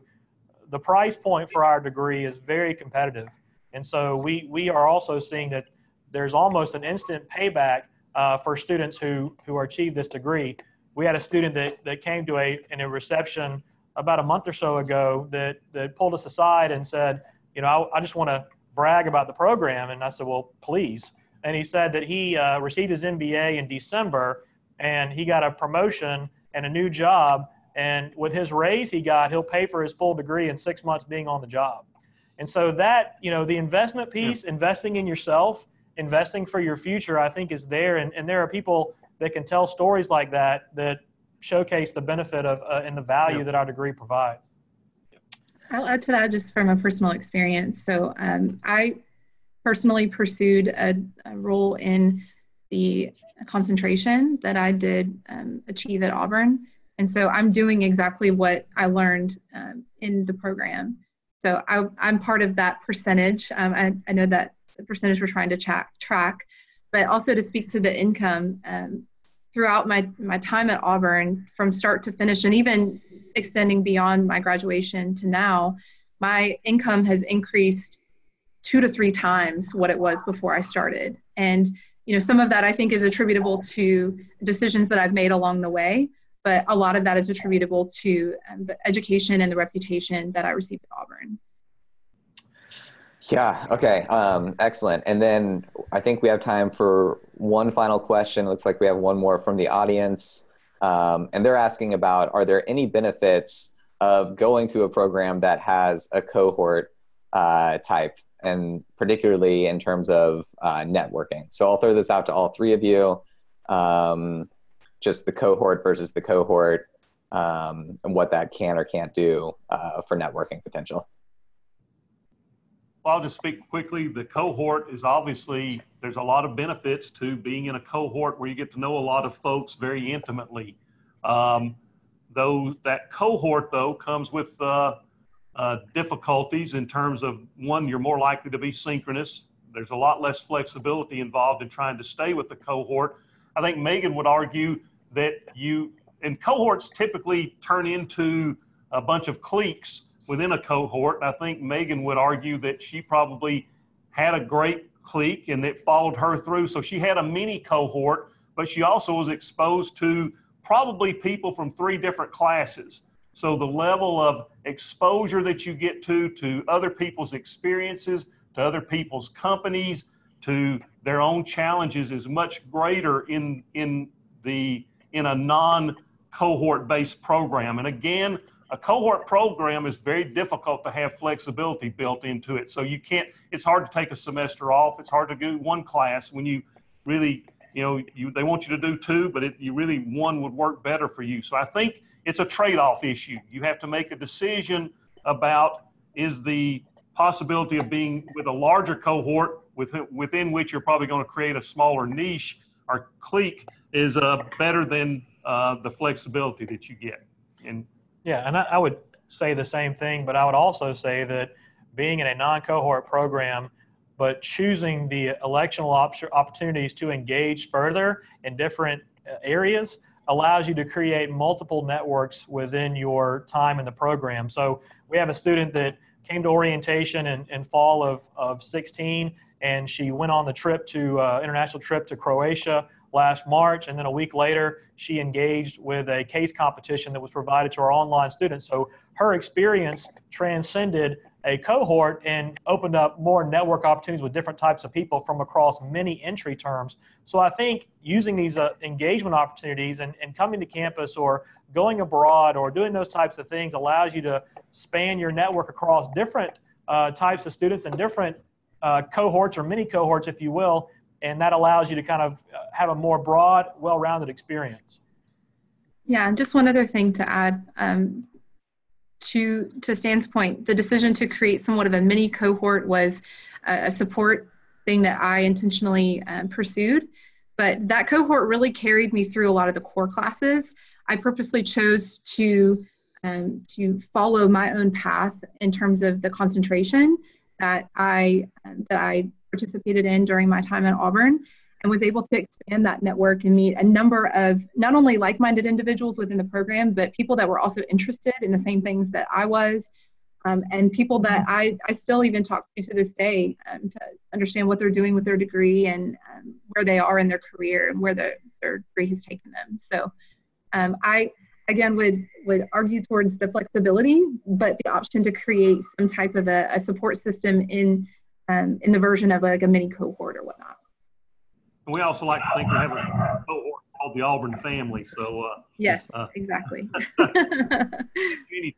the price point for our degree is very competitive. And so we are also seeing that there's almost an instant payback for students who achieve this degree. We had a student that came to in a reception about a month or so ago that pulled us aside and said, I just want to brag about the program. And I said, well, please. And he said that he received his MBA in December and he got a promotion and a new job. And with his raise he'll pay for his full degree in 6 months being on the job. And so that, the investment piece, investing in yourself, investing for your future, I think is there. And there are people that can tell stories like that showcase the benefit of and the value that our degree provides. I'll add to that just from a personal experience. So I personally pursued a role in the concentration that I did achieve at Auburn. And so I'm doing exactly what I learned in the program. So I'm part of that percentage. I know that the percentage we're trying to track, but also to speak to the income throughout my time at Auburn, from start to finish, and even extending beyond my graduation to now, my income has increased 2 to 3 times what it was before I started. And some of that I think is attributable to decisions that I've made along the way, but a lot of that is attributable to the education and the reputation that I received at Auburn. Yeah, okay, excellent. And then I think we have time for one final question. It looks like we have one more from the audience. And they're asking about, are there any benefits of going to a program that has a cohort type, and particularly in terms of networking? So I'll throw this out to all three of you, just the cohort versus the cohort, and what that can or can't do for networking potential. Well, I'll just speak quickly. The cohort is obviously, there's a lot of benefits to being in a cohort where you get to know a lot of folks very intimately. though that cohort, though, comes with difficulties in terms of, one, you're more likely to be synchronous. There's a lot less flexibility involved in trying to stay with the cohort. I think Megan would argue that and cohorts typically turn into a bunch of cliques within a cohort. And I think Megan would argue that she probably had a great clique and it followed her through. So she had a mini cohort, but she also was exposed to probably people from 3 different classes. So the level of exposure that you get to other people's experiences, to other people's companies, to their own challenges is much greater in a non-cohort based program. And again, a cohort program is very difficult to have flexibility built into it. So it's hard to take a semester off. It's hard to do one class when you really, they want you to do 2, but one would work better for you. So I think it's a trade-off issue. You have to make a decision about, is the possibility of being with a larger cohort within which you're probably going to create a smaller niche or clique is better than the flexibility that you get. And I would say the same thing, but I would also say that being in a non-cohort program, but choosing the electional opportunities to engage further in different areas allows you to create multiple networks within your time in the program. So we have a student that came to orientation in fall of 16, and she went on the international trip to Croatia last March, and then a week later, she engaged with a case competition that was provided to our online students. So her experience transcended a cohort and opened up more network opportunities with different types of people from across many entry terms. So I think using these engagement opportunities and coming to campus or going abroad or doing those types of things allows you to span your network across different types of students and different cohorts or mini cohorts, if you will, and that allows you to kind of have a more broad, well-rounded experience. Yeah, and just one other thing to add to Stan's point, the decision to create somewhat of a mini cohort was a support thing that I intentionally pursued, but that cohort really carried me through a lot of the core classes. I purposely chose to follow my own path in terms of the concentration that I participated in during my time at Auburn, and was able to expand that network and meet a number of not only like-minded individuals within the program, but people that were also interested in the same things that I was, and people that I still even talk to this day to understand what they're doing with their degree and where they are in their career and where their degree has taken them. So I, again, would argue towards the flexibility, but the option to create some type of a support system in the version of like a mini cohort or whatnot. And we also like to think we have a cohort called the Auburn family. So yes, exactly. Anytime.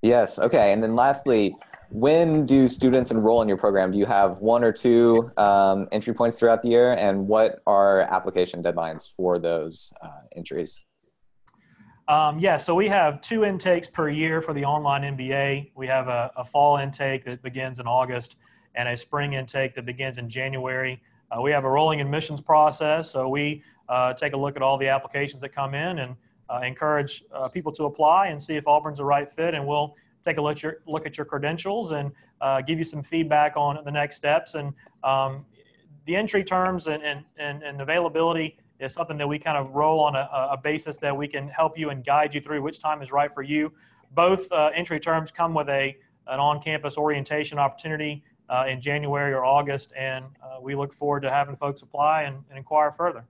Yes. Okay. And then lastly, when do students enroll in your program? Do you have 1 or 2 entry points throughout the year? And what are application deadlines for those entries? So we have 2 intakes per year for the online MBA. We have a fall intake that begins in August and a spring intake that begins in January. We have a rolling admissions process, so we take a look at all the applications that come in and encourage people to apply and see if Auburn's the right fit, and we'll take a look at your credentials and give you some feedback on the next steps. And the entry terms and availability is something that we kind of roll on a basis that we can help you and guide you through which time is right for you. Both entry terms come with an on-campus orientation opportunity in January or August, and we look forward to having folks apply and inquire further.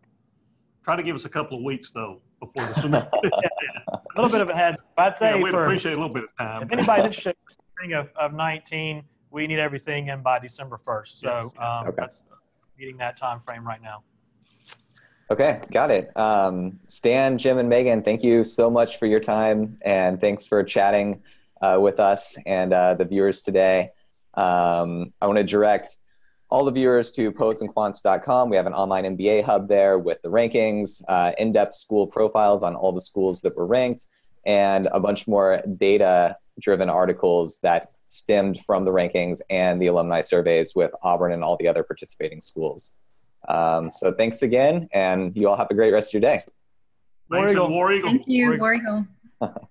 Try to give us a couple of weeks, though, before the semester. A little bit of it had, I'd say. We'd appreciate a little bit of time. If anybody's interested in the spring of 19, we need everything in by December 1st. So that's meeting that time frame right now. Okay, got it. Stan, Jim, and Megan, thank you so much for your time, and thanks for chatting with us and the viewers today. I want to direct all the viewers to poetsandquants.com. We have an online MBA hub there with the rankings, in-depth school profiles on all the schools that were ranked, and a bunch more data-driven articles that stemmed from the rankings and the alumni surveys with Auburn and all the other participating schools. So thanks again, and you all have a great rest of your day. Thanks, and War Eagle. Thank you, War Eagle. War Eagle.